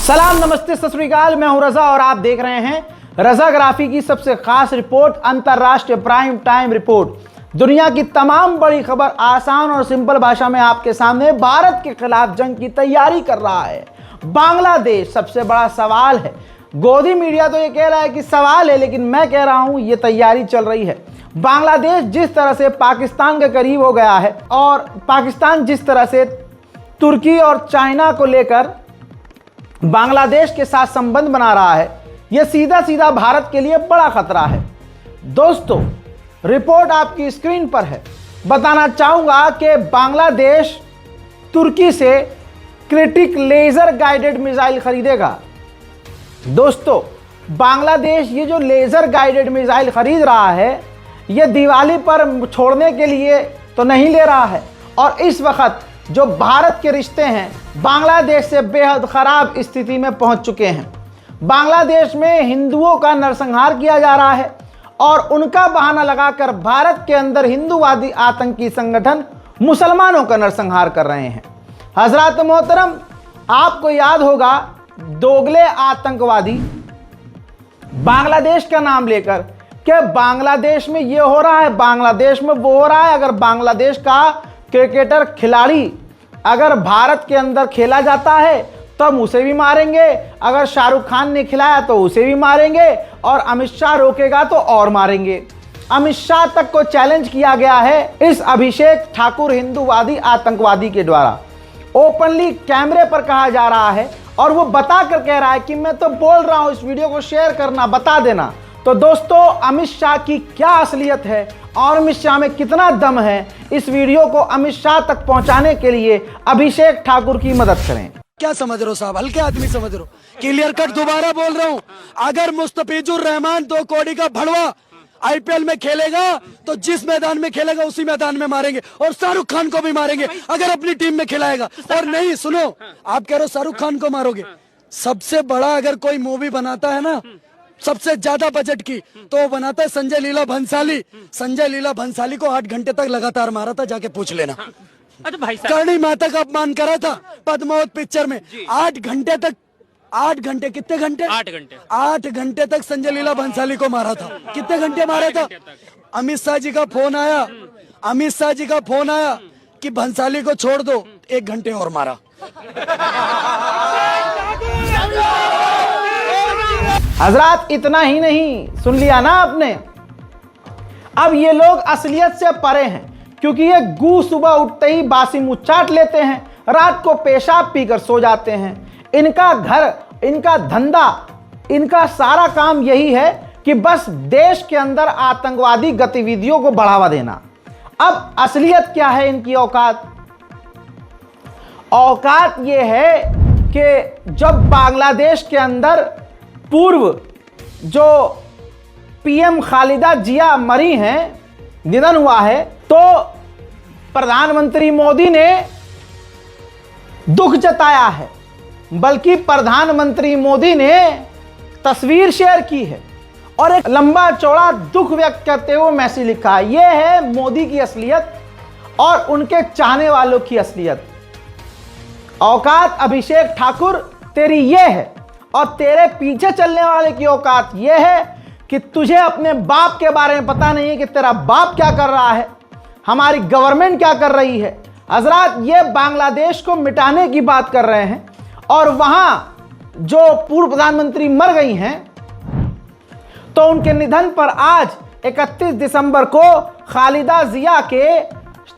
सलाम, नमस्ते, सत श्री अकाल। मैं हूं रजा और आप देख रहे हैं रजाग्राफी की सबसे खास रिपोर्ट, अंतरराष्ट्रीय प्राइम टाइम रिपोर्ट। दुनिया की तमाम बड़ी खबर आसान और सिंपल भाषा में आपके सामने। भारत के खिलाफ जंग की तैयारी कर रहा है बांग्लादेश। सबसे बड़ा सवाल है, गोदी मीडिया तो ये कह रहा है कि सवाल है, लेकिन मैं कह रहा हूं ये तैयारी चल रही है। बांग्लादेश जिस तरह से पाकिस्तान के करीब हो गया है और पाकिस्तान जिस तरह से तुर्की और चाइना को लेकर बांग्लादेश के साथ संबंध बना रहा है, यह सीधा सीधा भारत के लिए बड़ा खतरा है। दोस्तों, रिपोर्ट आपकी स्क्रीन पर है। बताना चाहूंगा कि बांग्लादेश तुर्की से क्रिटिक लेजर गाइडेड मिसाइल खरीदेगा। दोस्तों, बांग्लादेश ये जो लेजर गाइडेड मिसाइल खरीद रहा है, ये दिवाली पर छोड़ने के लिए तो नहीं ले रहा है। और इस वक्त जो भारत के रिश्ते हैं बांग्लादेश से बेहद खराब स्थिति में पहुंच चुके हैं। बांग्लादेश में हिंदुओं का नरसंहार किया जा रहा है और उनका बहाना लगाकर भारत के अंदर हिंदूवादी आतंकी संगठन मुसलमानों का नरसंहार कर रहे हैं। हजरत मोहतरम, आपको याद होगा दोगले आतंकवादी बांग्लादेश का नाम लेकर कि बांग्लादेश में ये हो रहा है, बांग्लादेश में वो हो रहा है। अगर बांग्लादेश का क्रिकेटर खिलाड़ी अगर भारत के अंदर खेला जाता है तब उसे भी मारेंगे, अगर शाहरुख खान ने खिलाया तो उसे भी मारेंगे, और अमित शाह रोकेगा तो और मारेंगे। अमित शाह तक को चैलेंज किया गया है इस अभिषेक ठाकुर हिंदूवादी आतंकवादी के द्वारा। ओपनली कैमरे पर कहा जा रहा है और वो बता कर कह रहा है कि मैं तो बोल रहा हूं, इस वीडियो को शेयर करना, बता देना। तो दोस्तों, अमित शाह की क्या असलियत है और अमित शाह में कितना दम है, इस वीडियो को अमित शाह तक पहुंचाने के लिए अभिषेक ठाकुर की मदद करें। क्या समझ रहे हो साहब, हल्के आदमी समझ रहे हो? क्लियर कट दोबारा बोल रहा हूं, अगर मुस्तफिजुर रहमान 2 कौड़ी का भड़वा आईपीएल में खेलेगा तो जिस मैदान में खेलेगा उसी मैदान में मारेंगे, और शाहरुख खान को भी मारेंगे अगर अपनी टीम में खिलाएगा। और नहीं, सुनो, आप कह रहे हो शाहरुख खान को मारोगे। सबसे बड़ा अगर कोई मूवी बनाता है ना, सबसे ज्यादा बजट की, तो वो बनाता है संजय लीला भंसाली। संजय लीला भंसाली को 8 घंटे तक लगातार मारा था, जाके पूछ लेना। अच्छा भाई साहब, करणी माता का अपमान करा था पद्मावत पिक्चर में। 8 घंटे तक, 8 घंटे, कितने घंटे? 8 घंटे, 8 घंटे तक संजय लीला भंसाली को मारा था। कितने घंटे मारा था? अमित शाह जी का फोन आया, अमित शाह जी का फोन आया कि भंसाली को छोड़ दो, 1 घंटे और मारा। हजरात, इतना ही नहीं, सुन लिया ना आपने। अब ये लोग असलियत से परे हैं, क्योंकि ये गू सुबह उठते ही बासी मुंह चाट लेते हैं, रात को पेशाब पीकर सो जाते हैं। इनका घर, इनका धंधा, इनका सारा काम यही है कि बस देश के अंदर आतंकवादी गतिविधियों को बढ़ावा देना। अब असलियत क्या है इनकी औकात? औकात ये है कि जब बांग्लादेश के अंदर पूर्व जो पीएम खालिदा जिया मरी हैं, निधन हुआ है, तो प्रधानमंत्री मोदी ने दुख जताया है। बल्कि प्रधानमंत्री मोदी ने तस्वीर शेयर की है और एक लंबा चौड़ा दुख व्यक्त करते हुए मैसेज लिखा है। यह है मोदी की असलियत और उनके चाहने वालों की असलियत। औकात अभिषेक ठाकुर तेरी यह है, और तेरे पीछे चलने वाले की औकात यह है कि तुझे अपने बाप के बारे में पता नहीं है कि तेरा बाप क्या कर रहा है, हमारी गवर्नमेंट क्या कर रही है। हजरात, ये बांग्लादेश को मिटाने की बात कर रहे हैं और वहां जो पूर्व प्रधानमंत्री मर गई हैं, तो उनके निधन पर आज 31 दिसंबर को खालिदा जिया के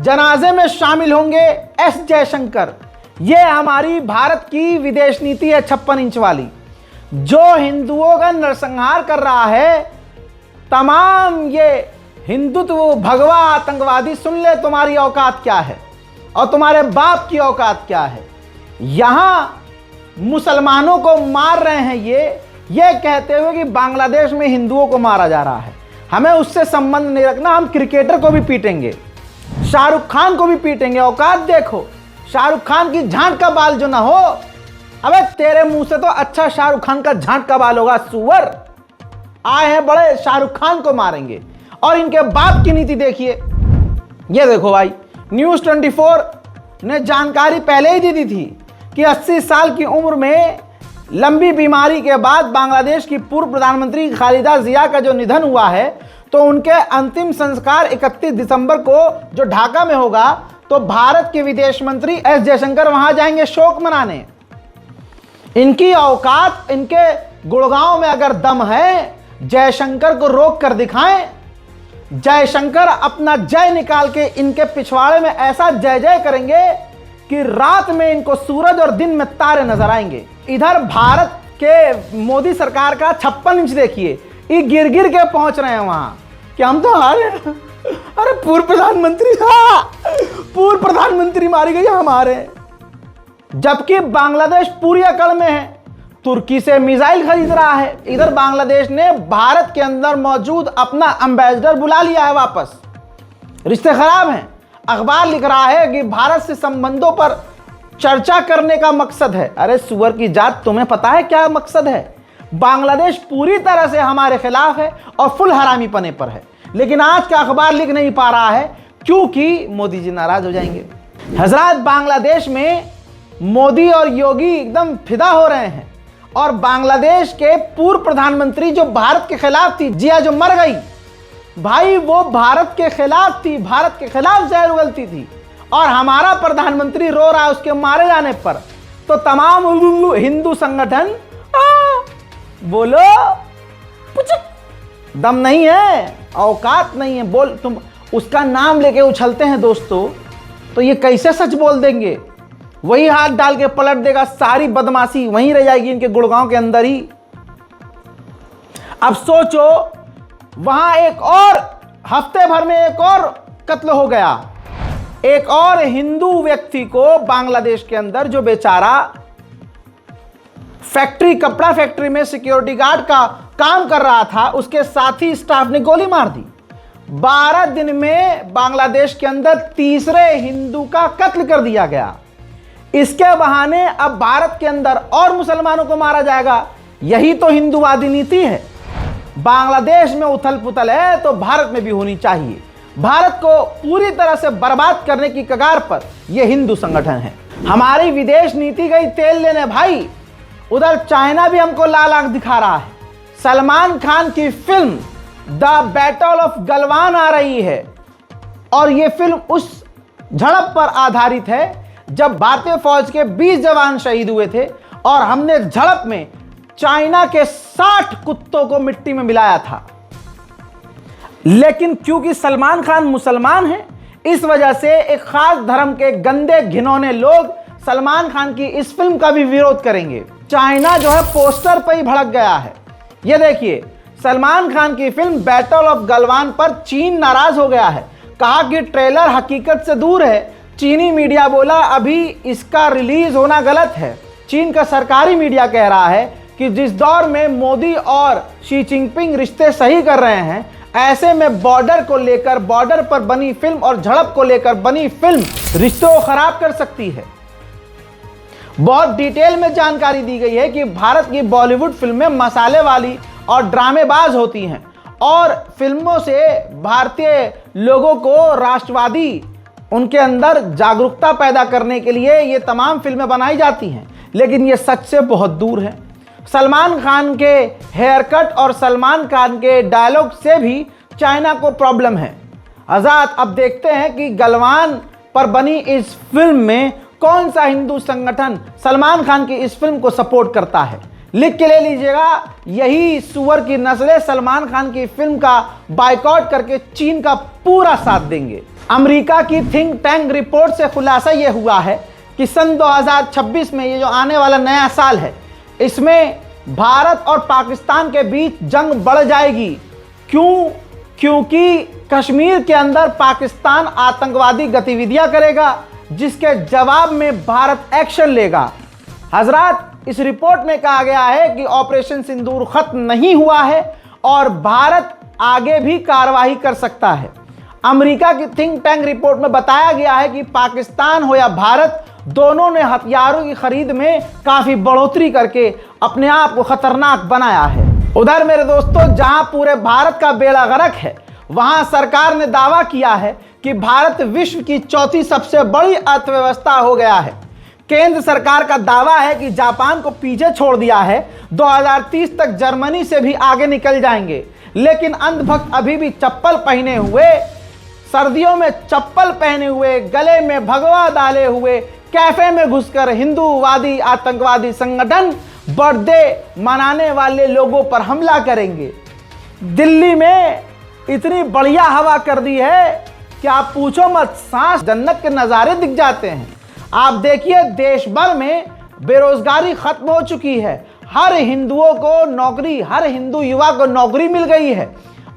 जनाजे में शामिल होंगे एस जयशंकर। ये हमारी भारत की विदेश नीति है 56 इंच वाली, जो हिंदुओं का नरसंहार कर रहा है। तमाम ये हिंदुत्व भगवा आतंकवादी, सुन ले तुम्हारी औकात क्या है और तुम्हारे बाप की औकात क्या है। यहां मुसलमानों को मार रहे हैं ये कहते हुए कि बांग्लादेश में हिंदुओं को मारा जा रहा है। हमें उससे संबंध नहीं रखना। हम क्रिकेटर को भी पीटेंगे, शाहरुख खान को भी पीटेंगे। औकात देखो, शाहरुख खान की झांट का बाल जो ना हो। अबे तेरे मुंह से तो अच्छा शाहरुख खान का झांट का बाल होगा। सुअर आए हैं बड़े, शाहरुख खान को मारेंगे। और इनके बाप की नीति देखिए। ये देखो भाई, न्यूज़ 24 ने जानकारी पहले ही दी थी कि 80 साल की उम्र में लंबी बीमारी के बाद बांग्लादेश की पूर्व प्रधानमंत्री खालिदा जिया का जो निधन हुआ है, तो उनके अंतिम संस्कार 31 दिसंबर को जो ढाका में होगा, तो भारत के विदेश मंत्री एस जयशंकर वहां जाएंगे शोक मनाने। इनकी औकात, इनके गुड़गांव में अगर दम है, जयशंकर को रोक कर दिखाएं। जयशंकर अपना जय निकाल के इनके पिछवाड़े में ऐसा जय जय करेंगे कि रात में इनको सूरज और दिन में तारे नजर आएंगे। इधर भारत के मोदी सरकार का 56 इंच देखिए, ये गिर गिर के पहुंच रहे हैं वहां कि हम तो हारे। अरे पूर्व प्रधानमंत्री, हाँ, पूर्व प्रधानमंत्री मारी गई हमारे। जबकि बांग्लादेश पूरी अकड़ में है, तुर्की से मिसाइल खरीद रहा है। इधर बांग्लादेश ने भारत के अंदर मौजूद अपना एम्बेसडर बुला लिया है वापस। रिश्ते खराब हैं। अखबार लिख रहा है कि भारत से संबंधों पर चर्चा करने का मकसद है। अरे सुअर की जात, तुम्हें पता है क्या मकसद है? बांग्लादेश पूरी तरह से हमारे खिलाफ है और फुल हरामी पने पर है, लेकिन आज का अखबार लिख नहीं पा रहा है क्योंकि मोदी जी नाराज हो जाएंगे। हजरात, बांग्लादेश में मोदी और योगी एकदम फिदा हो रहे हैं और बांग्लादेश के पूर्व प्रधानमंत्री जो भारत के खिलाफ थी, जिया जो मर गई भाई, वो भारत के खिलाफ थी, भारत के खिलाफ जहर उगलती थी और हमारा प्रधानमंत्री रो रहा है उसके मारे जाने पर। तो तमाम हिंदू संगठन बोलो, कुछ दम नहीं है, औकात नहीं है। बोल, तुम उसका नाम लेके उछलते हैं दोस्तों, तो ये कैसे सच बोल देंगे? वही हाथ डाल के पलट देगा, सारी बदमाशी वहीं रह जाएगी इनके गुड़गांव के अंदर ही। अब सोचो, वहां एक और हफ्ते भर में एक और कत्ल हो गया। एक और हिंदू व्यक्ति को बांग्लादेश के अंदर, जो बेचारा फैक्ट्री, कपड़ा फैक्ट्री में सिक्योरिटी गार्ड का काम कर रहा था, उसके साथी स्टाफ ने गोली मार दी। 12 दिन में बांग्लादेश के अंदर तीसरे हिंदू का कत्ल कर दिया गया। इसके बहाने अब भारत के अंदर और मुसलमानों को मारा जाएगा। यही तो हिंदूवादी नीति है। बांग्लादेश में उथल पुथल है तो भारत में भी होनी चाहिए। भारत को पूरी तरह से बर्बाद करने की कगार पर यह हिंदू संगठन है। हमारी विदेश नीति गई तेल लेने भाई। उधर चाइना भी हमको लाल आंख दिखा रहा है। सलमान खान की film the battle of Galwan आ रही है और यह फिल्म उस झड़प पर आधारित है जब भारतीय फौज के 20 जवान शहीद हुए थे और हमने झड़प में चाइना के 60 कुत्तों को मिट्टी में मिलाया था। लेकिन क्योंकि सलमान खान मुसलमान है, इस वजह से एक खास धर्म के गंदे घिनौने लोग सलमान खान की इस फिल्म का भी विरोध करेंगे। चाइना जो है पोस्टर पर ही भड़क गया है। यह देखिए, सलमान खान की फिल्म बैटल ऑफ गलवान पर चीन नाराज हो गया है। कहा कि ट्रेलर हकीकत से दूर है। चीनी मीडिया बोला अभी इसका रिलीज होना गलत है। चीन का सरकारी मीडिया कह रहा है कि जिस दौर में मोदी और शी जिनपिंग रिश्ते सही कर रहे हैं, ऐसे में बॉर्डर को लेकर, बॉर्डर पर बनी फिल्म और झड़प को लेकर बनी फिल्म रिश्तों को खराब कर सकती है। बहुत डिटेल में जानकारी दी गई है कि भारत की बॉलीवुड फिल्में मसाले वाली और ड्रामेबाज होती हैं और फिल्मों से भारतीय लोगों को राष्ट्रवादी, उनके अंदर जागरूकता पैदा करने के लिए ये तमाम फिल्में बनाई जाती हैं। लेकिन ये सच से बहुत दूर है। सलमान खान के हेयर कट और सलमान खान के डायलॉग से भी चाइना को प्रॉब्लम है। आज़ाद, अब देखते हैं कि गलवान पर बनी इस फिल्म में कौन सा हिंदू संगठन सलमान खान की इस फिल्म को सपोर्ट करता है। लिख के ले लीजिएगा, यही सुअर की नस्लें सलमान खान की फिल्म का बायकॉट करके चीन का पूरा साथ देंगे। अमेरिका की थिंक टैंक रिपोर्ट से खुलासा यह हुआ है कि सन 2026 में, ये जो आने वाला नया साल है, इसमें भारत और पाकिस्तान के बीच जंग बढ़ जाएगी। क्यों? क्योंकि कश्मीर के अंदर पाकिस्तान आतंकवादी गतिविधियां करेगा, जिसके जवाब में भारत एक्शन लेगा। हजरात, इस रिपोर्ट में कहा गया है कि ऑपरेशन सिंदूर खत्म नहीं हुआ है और भारत आगे भी कार्रवाई कर सकता है। अमेरिका की थिंक टैंक रिपोर्ट में बताया गया है कि पाकिस्तान हो या भारत, दोनों ने हथियारों की खरीद में काफी बढ़ोतरी करके अपने आप को खतरनाक बनाया है। उधर मेरे दोस्तों, जहां पूरे भारत का बेड़ा गर्क है, वहां सरकार ने दावा किया है कि भारत विश्व की चौथी सबसे बड़ी अर्थव्यवस्था हो गया है। केंद्र सरकार का दावा है कि जापान को पीछे छोड़ दिया है, 2030 तक जर्मनी से भी आगे निकल जाएंगे। लेकिन अंधभक्त अभी भी चप्पल पहने हुए, सर्दियों में चप्पल पहने हुए, गले में भगवा डाले हुए, कैफे में घुसकर हिंदूवादी आतंकवादी संगठन बर्थडे मनाने वाले लोगों पर हमला करेंगे। दिल्ली में इतनी बढ़िया हवा कर दी है कि आप पूछो मत, सांस जन्नत के नज़ारे दिख जाते हैं। आप देखिए देश भर में बेरोजगारी खत्म हो चुकी है, हर हिंदुओं को नौकरी, हर हिंदू युवा को नौकरी मिल गई है।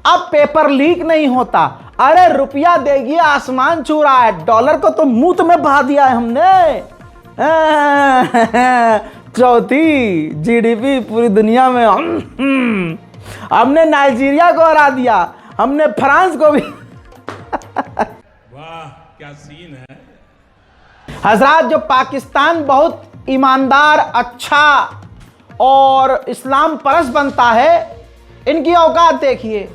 अब पेपर लीक नहीं होता। अरे रुपया देगी आसमान छू रहा है, डॉलर को तो मुंह में बहा दिया है हमने। चौथी जीडीपी पूरी दुनिया में हमने नाइजीरिया को हरा दिया, हमने फ्रांस को भी। वाह क्या सीन है। हजरात, जो पाकिस्तान बहुत ईमानदार, अच्छा और इस्लाम परस्त बनता है, इनकी औकात देखिए।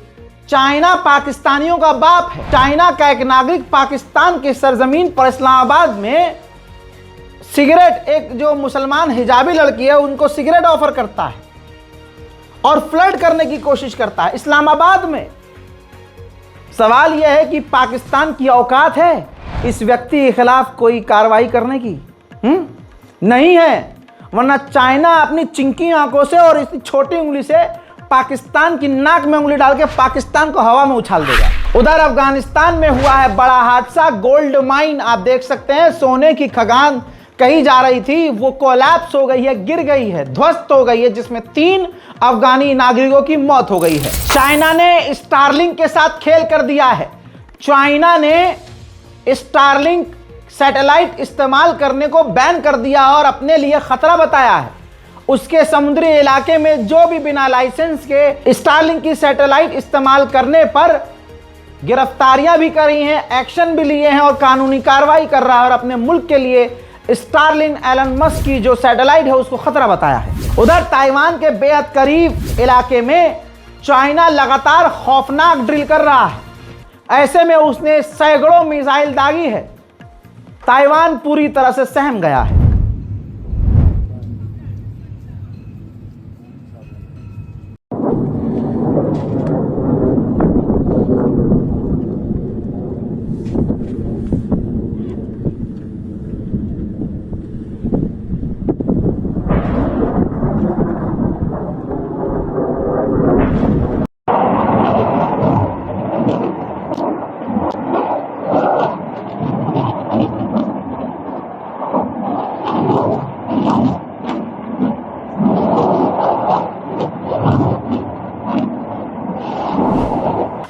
चाइना पाकिस्तानियों का बाप है। चाइना का एक नागरिक पाकिस्तान की सरजमीन पर इस्लामाबाद में सिगरेट, एक जो मुसलमान हिजाबी लड़की है उनको सिगरेट ऑफर करता है और फ्लर्ट करने की कोशिश करता है इस्लामाबाद में। सवाल यह है कि पाकिस्तान की औकात है इस व्यक्ति के खिलाफ कोई कार्रवाई करने की? नहीं है, वरना चाइना अपनी चिंकी आंखों से और इतनी छोटी उंगली से पाकिस्तान की नाक में उंगली डाल के पाकिस्तान को हवा में उछाल देगा। उधर अफगानिस्तान में हुआ है बड़ा हादसा। गोल्ड माइन आप देख सकते हैं, सोने की खदान कही जा रही थी, वो कोलैप्स हो गई है, गिर गई है, ध्वस्त हो गई है, जिसमें 3 अफगानी नागरिकों की मौत हो गई है। चाइना ने स्टारलिंक के साथ खेल कर दिया है। चाइना ने स्टारलिंक सैटेलाइट इस्तेमाल करने को बैन कर दिया और अपने लिए खतरा बताया है। उसके समुद्री इलाके में जो भी बिना लाइसेंस के स्टारलिंक की सैटेलाइट इस्तेमाल करने पर गिरफ्तारियां भी करी हैं, एक्शन भी लिए हैं और कानूनी कार्रवाई कर रहा है और अपने मुल्क के लिए स्टारलिंक एलन मस्क की जो सैटेलाइट है उसको खतरा बताया है। उधर ताइवान के बेहद करीब इलाके में चाइना लगातार खौफनाक ड्रिल कर रहा है। ऐसे में उसने सैकड़ों मिसाइल दागी है। ताइवान पूरी तरह से सहम गया है।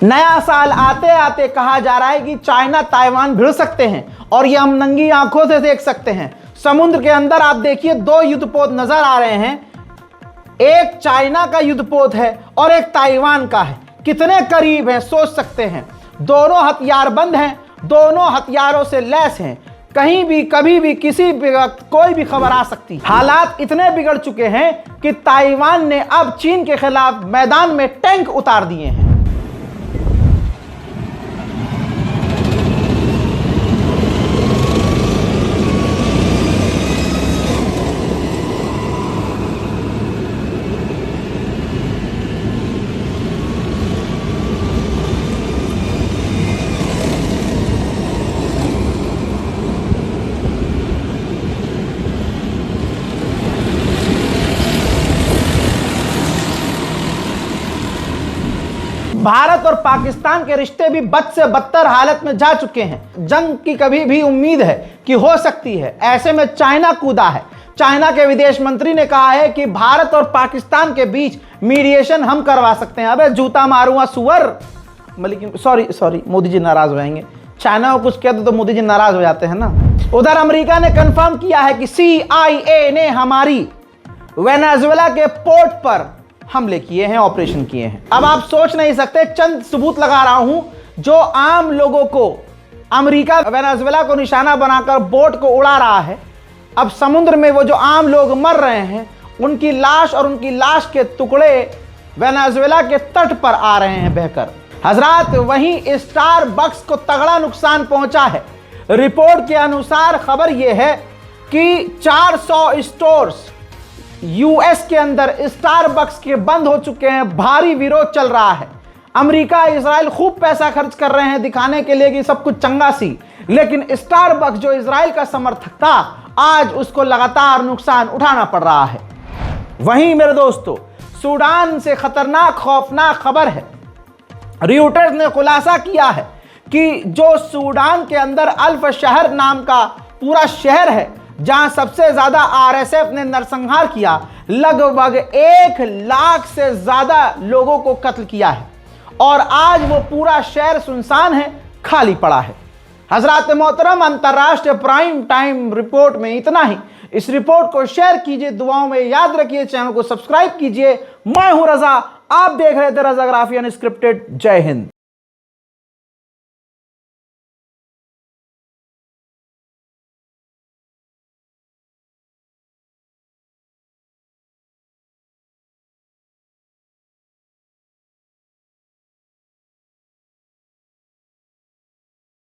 नया साल आते आते कहा जा रहा है कि चाइना ताइवान भिड़ सकते हैं और ये हम नंगी आंखों से देख सकते हैं। समुद्र के अंदर आप देखिए 2 युद्धपोत नजर आ रहे हैं, एक चाइना का युद्धपोत है और एक ताइवान का है। कितने करीब है सोच सकते हैं। दोनों हथियारबंद हैं, दोनों हथियारों से लैस हैं। कहीं भी कभी भी किसी भी वक्त कोई भी खबर आ सकती। हालात इतने बिगड़ चुके हैं कि ताइवान ने अब चीन के खिलाफ मैदान में टैंक उतार दिए हैं। भारत और पाकिस्तान के रिश्ते भी बद से बदतर हालत में जा चुके हैं। जंग की कभी भी उम्मीद है कि हो सकती है। ऐसे में चाइना कूदा है। चाइना के विदेश मंत्री ने कहा है कि भारत और पाकिस्तान के बीच मीडिएशन हम करवा सकते हैं। अबे जूता मारूंगा सुअर। लेकिन सॉरी मोदी जी नाराज हो जाएंगे। चाइना को कुछ कहते तो मोदी जी नाराज हो जाते हैं ना। उधर अमेरिका ने कंफर्म किया है कि CIA ने हमारी वेनेजुएला के पोर्ट पर हमले किए हैं, ऑपरेशन किए हैं। अब आप सोच नहीं सकते, चंद सबूत लगा रहा हूं जो आम लोगों को अमेरिका वेनेजुएला को निशाना बनाकर बोट को उड़ा रहा है। अब समुद्र में वो जो आम लोग मर रहे हैं उनकी लाश और उनकी लाश के टुकड़े वेनेजुएला के तट पर आ रहे हैं बहकर। हजरात, वहीं स्टारबक्स को तगड़ा नुकसान पहुंचा है। रिपोर्ट के अनुसार खबर यह है कि 400 स्टोर्स यूएस के अंदर स्टारबक्स के बंद हो चुके हैं, भारी विरोध चल रहा है। अमेरिका, इजराइल खूब पैसा खर्च कर रहे हैं दिखाने के लिए कि सब कुछ चंगा सी, लेकिन स्टारबक्स जो इजराइल का समर्थक था, आज उसको लगातार नुकसान उठाना पड़ रहा है। वहीं मेरे दोस्तों, सूडान से खतरनाक खौफनाक खबर है। रॉयटर्स ने खुलासा किया है कि जो सूडान के अंदर अल्फ शहर नाम का पूरा शहर है, जहां सबसे ज्यादा आरएसएफ ने नरसंहार किया, लगभग 1 लाख से ज्यादा लोगों को कत्ल किया है और आज वो पूरा शहर सुनसान है, खाली पड़ा है। हजरात मोहतरम, अंतर्राष्ट्रीय प्राइम टाइम रिपोर्ट में इतना ही। इस रिपोर्ट को शेयर कीजिए, दुआओं में याद रखिए, चैनल को सब्सक्राइब कीजिए। मैं हूं रजा, आप देख रहे थे रजाग्राफी अनस्क्रिप्टेड। जय हिंद।